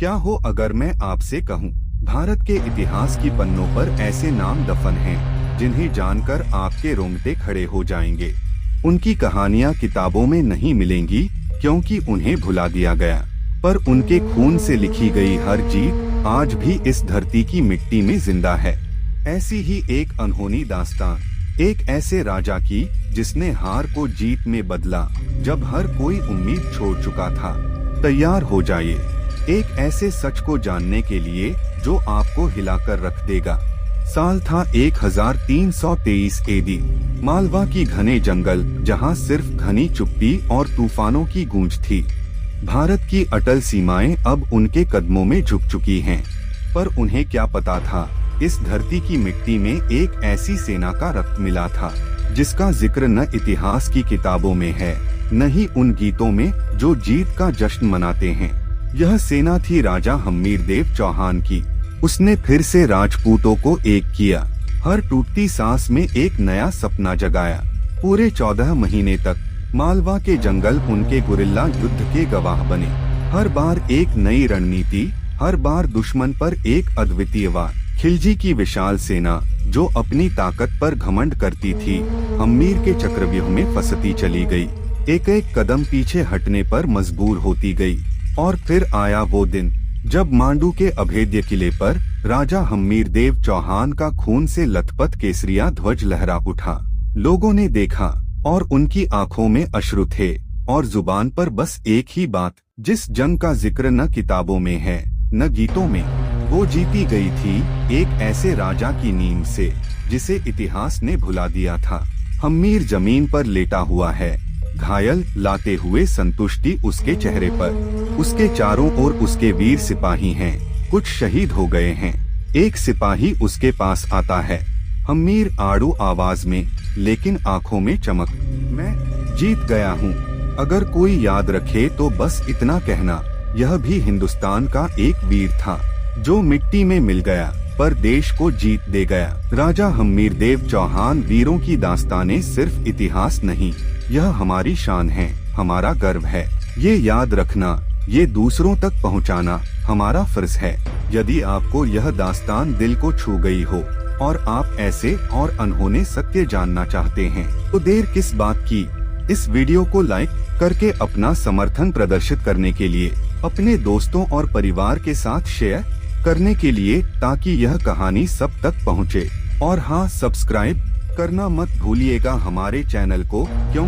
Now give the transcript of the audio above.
क्या हो अगर मैं आपसे कहूँ, भारत के इतिहास की पन्नों पर ऐसे नाम दफन हैं, जिन्हें जानकर आपके रोंगटे खड़े हो जाएंगे। उनकी कहानियाँ किताबों में नहीं मिलेंगी, क्योंकि उन्हें भुला दिया गया, पर उनके खून से लिखी गई हर जीत आज भी इस धरती की मिट्टी में जिंदा है। ऐसी ही एक अनहोनी दास्तान, एक ऐसे राजा की जिसने हार को जीत में बदला जब हर कोई उम्मीद छोड़ चुका था। तैयार हो जाइए एक ऐसे सच को जानने के लिए जो आपको हिलाकर रख देगा। साल था 1323 एडी। मालवा की घने जंगल, जहां सिर्फ घनी चुप्पी और तूफानों की गूंज थी। भारत की अटल सीमाएं अब उनके कदमों में झुक चुकी हैं, पर उन्हें क्या पता था, इस धरती की मिट्टी में एक ऐसी सेना का रक्त मिला था जिसका जिक्र न इतिहास की किताबों में है, न ही उन गीतों में जो जीत का जश्न मनाते हैं। यह सेना थी राजा हम्मीरदेव चौहान की। उसने फिर से राजपूतों को एक किया, हर टूटती सांस में एक नया सपना जगाया। पूरे 14 महीने तक मालवा के जंगल उनके गुरिल्ला युद्ध के गवाह बने। हर बार एक नई रणनीति, हर बार दुश्मन पर एक अद्वितीय वार। खिलजी की विशाल सेना, जो अपनी ताकत पर घमंड करती थी, हम्मीर के चक्रव्यूह में फंसती चली गई, एक एक कदम पीछे हटने पर मजबूर होती गई। और फिर आया वो दिन जब मांडू के अभेद्य किले पर राजा हम्मीरदेव चौहान का खून से लथपथ केसरिया ध्वज लहरा उठा। लोगों ने देखा और उनकी आंखों में अश्रु थे और जुबान पर बस एक ही बात, जिस जंग का जिक्र न किताबों में है न गीतों में, वो जीती गई थी एक ऐसे राजा की नींद से जिसे इतिहास ने भुला दिया था। हम्मीर जमीन पर लेटा हुआ है, घायल, लाते हुए संतुष्टि उसके चेहरे पर। उसके चारों ओर उसके वीर सिपाही हैं, कुछ शहीद हो गए हैं। एक सिपाही उसके पास आता है, हम्मीर आड़ू आवाज में, लेकिन आंखों में चमक। मैं जीत गया हूँ। अगर कोई याद रखे तो बस इतना कहना, यह भी हिंदुस्तान का एक वीर था जो मिट्टी में मिल गया पर देश को जीत दे गया। राजा हम्मीरदेव चौहान वीरों की दास्तानें सिर्फ इतिहास नहीं, यह हमारी शान है, हमारा गर्व है। ये याद रखना, ये दूसरों तक पहुंचाना हमारा फर्ज है। यदि आपको यह दास्तान दिल को छू गई हो और आप ऐसे और अनहोने सत्य जानना चाहते हैं, तो देर किस बात की। इस वीडियो को लाइक करके अपना समर्थन प्रदर्शित करने के लिए, अपने दोस्तों और परिवार के साथ शेयर करने के लिए, ताकि यह कहानी सब तक पहुंचे। और हाँ, सब्सक्राइब करना मत भूलिएगा हमारे चैनल को, क्यों